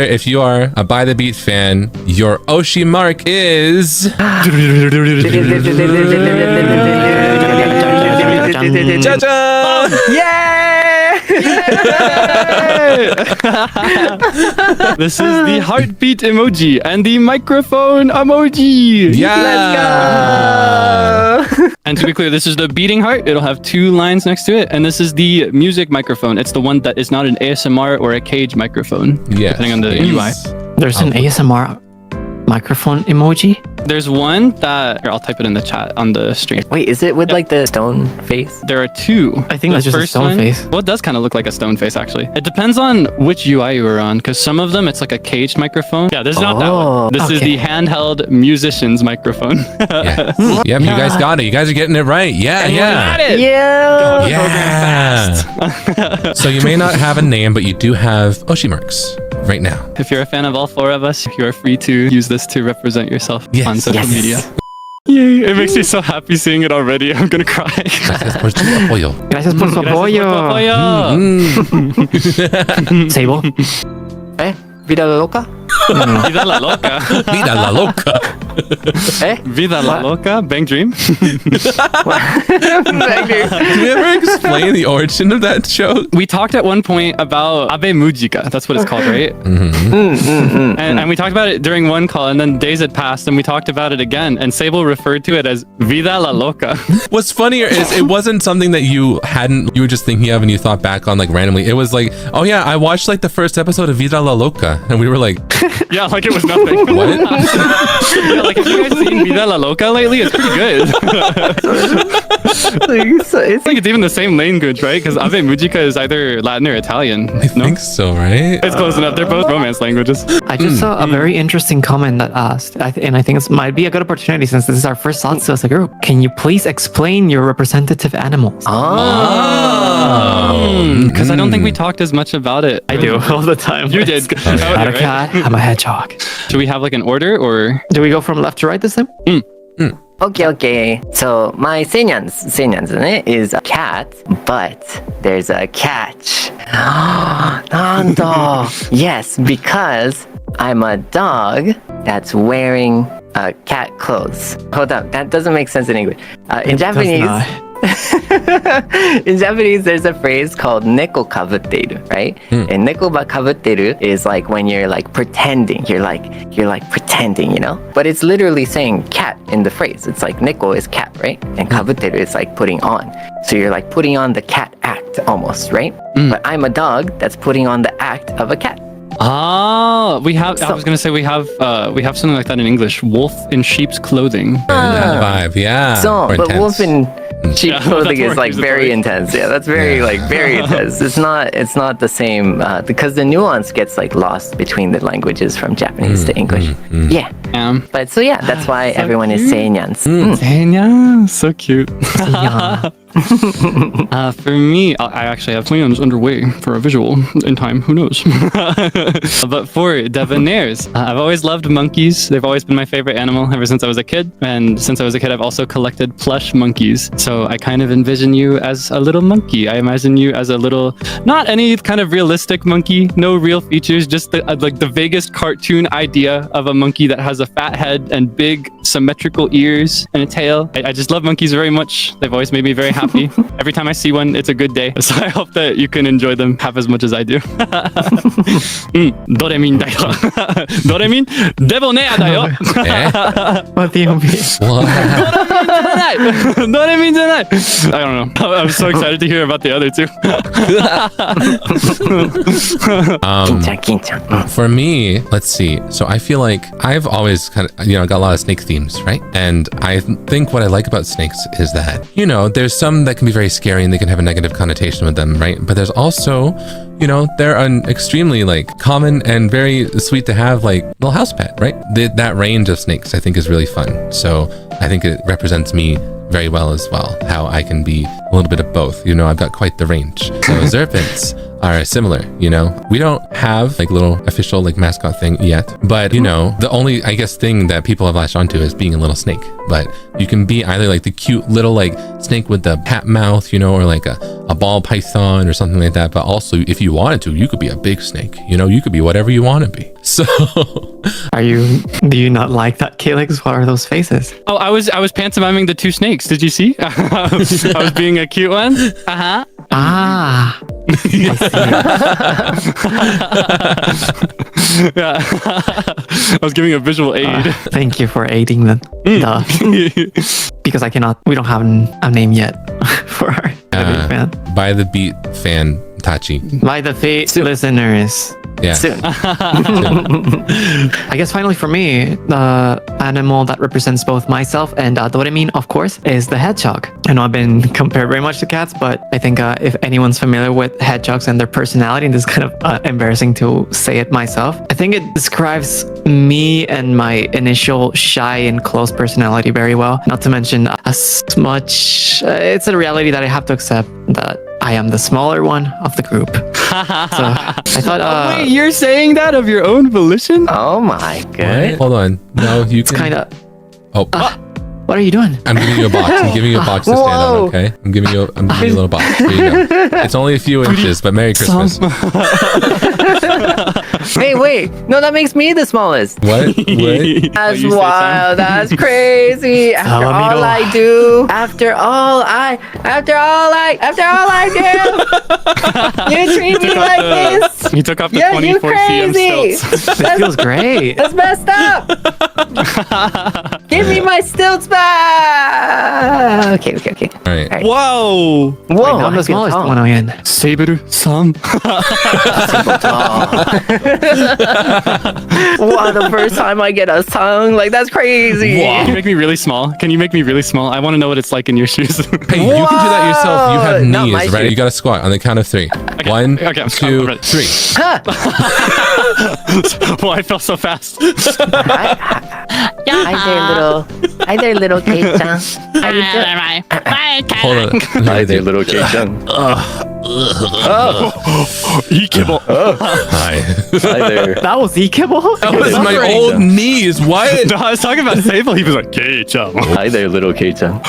If you are a By the Beat fan, your Oshi mark is... Cha-cha! Yay! This is the heartbeat emoji and the microphone emoji. Yeah! Let's go! And to be clear, this is the beating heart. It'll have 2 lines next to it. And this is the music microphone. It's the one that is not an ASMR or a cage microphone. Yes. Depending on the UI. There's an ASMR microphone emoji? There's one that... Here, I'll type it in the chat on the stream. Wait, is it with like the stone face? There are 2. I think that's just a stone face. Well, it does kind of look like a stone face, actually. It depends on which UI you were on, because some of them, it's like a caged microphone. Yeah, this is not that one. This is the handheld musician's microphone. Yeah. Yep, you guys got it. You guys are getting it right. Yeah, And yeah. we got it. Yeah! Yeah. So you may not have a name, but you do have Oshi marks right now. If you're a fan of all 4 of us, you are free to use this to represent yourself on social media. Yay, it makes me so happy seeing it already. I'm gonna cry. Gracias por tu apoyo. Gracias por su apoyo. Sable. Vida loca? Vida la loca. Vida la loca. Vida la loca. Bang Dream. Can we ever explain the origin of that show? We talked at one point about Abe Mujika. That's what it's called, right? And we talked about it during one call, and then days had passed, and we talked about it again, and Sable referred to it as Vida la loca. What's funnier is it wasn't something that you were just thinking of and you thought back on like randomly. It was like, oh yeah, I watched like the first episode of Vida la loca, and we were like, yeah, like it was nothing. what? Yeah, like, have you guys seen Vida la loca lately? It's pretty good. It's like it's even the same language, right? Because Abe Mujika is either Latin or Italian. I think so, right? It's close enough. They're both romance languages. I just saw a very interesting comment that asked, and I think it might be a good opportunity since this is our first Satsu as a group. Can you please explain your representative animals? Because I don't think we talked as much about it. I do all the time. You did. I'm not a cat. I'm a hedgehog. Should we have like an order or? Do we go from left to right this time? Okay. So my seinyans is a cat, but there's a catch. Nando. Yes, because I'm a dog that's wearing cat clothes. Hold up, that doesn't make sense in English. In Japanese, there's a phrase called neko kabutteru, right? And neko ba kabutteru is like when you're like pretending. You're like pretending, you know? But it's literally saying cat in the phrase. It's like neko is cat, right? And kabutteru is like putting on. So you're like putting on the cat act almost, right? But I'm a dog that's putting on the act of a cat. Ah, we have. I was gonna say we have something like that in English. Wolf in sheep's clothing. That vibe, yeah. So, but wolf in sheep clothing is like very intense. Yeah, that's very very intense. It's not the same because the nuance gets like lost between the languages from Japanese to English. Yeah. But so yeah, that's why so everyone is seinyans. Seinya, so cute. For me, I actually have plans underway for a visual in time. Who knows? But for debonaires, I've always loved monkeys. They've always been my favorite animal ever since I was a kid. And since I was a kid, I've also collected plush monkeys. So I kind of envision you as a little monkey. I imagine you as a little, not any kind of realistic monkey, no real features, just like the vaguest cartoon idea of a monkey that has a fat head and big symmetrical ears and a tail. I just love monkeys very much. They've always made me very happy. Every time I see one, it's a good day. So I hope that you can enjoy them half as much as I do. Doremin da yo. Doremin debonair da yo. What do you mean? Doremin janai. I don't know. I'm so excited to hear about the other two. For me, let's see. So I feel like I've always kind of, got a lot of snake themes, right? And I think what I like about snakes is that, there's some that can be very scary and they can have a negative connotation with them, right? But there's also, they're an extremely common and very sweet to have little house pet, right? That range of snakes I think is really fun. So I think it represents me very well as well, how I can be a little bit of both. I've got quite the range. So serpents, are similar, you know? We don't have like little official like mascot thing yet, but you know, the only, I guess, thing that people have latched onto is being a little snake. But you can be either like the cute little like snake with the cat mouth, you know, or like a ball python or something like that. But also, if you wanted to, you could be a big snake, you know, you could be whatever you want to be. So Do you not like that, Calix? What are those faces? Oh, I was pantomiming the two snakes. Did you see? I was being a cute one. Uh-huh. Ah. Yeah. I was giving a visual aid. Thank you for aiding them. Duh. Because we don't have a name yet for our fan. by the beat fan Tachi. By the fate listeners. Yeah. Soon. I guess finally for me, the animal that represents both myself and Doraemon, of course, is the hedgehog. I know I've been compared very much to cats, but I think if anyone's familiar with hedgehogs and their personality, and this is kind of embarrassing to say it myself, I think it describes me and my initial shy and close personality very well. Not to mention as much, it's a reality that I have to accept that I am the smaller one of the group. So I thought, Wait, you're saying that of your own volition? Oh my god. Hold on. No, you it's can. kind of. Oh, What are you doing? I'm giving you a box. I'm giving you a box to stand on. Whoa. Okay. I'm giving you a little box. Here you go. It's only a few inches, but Merry Christmas. Wait. No, that makes me the smallest. What? What? That's you say wild. That's crazy. After all I do, after all I do, you treat me like this. He took off the Yeah, you 24 cm crazy. stilts. This feels great. That's messed up. Give me my stilts back. Okay. All right. Right. Whoa! Whoa, I'm I the feel smallest tall. one again. Saber-san. Wow, the first time I get a song, like that's crazy. Can you make me really small? Can you make me really small? I want to know what it's like in your shoes. Hey, you can do that yourself. You have Whoa! Not my knees, right? shoe. You got to squat on the count of three. One, okay, I'm two, ready. three. Huh. Well, I fell so fast. Hi there, little Kate-chan. How you doing? Hold on. Hi there, little Kate-chan. Ikebo. Hi. Hi there. That was Ikebo? That was my old knees. What? No, I was talking about Sable. He was like, K-chan. Hi there, little Kate-chan.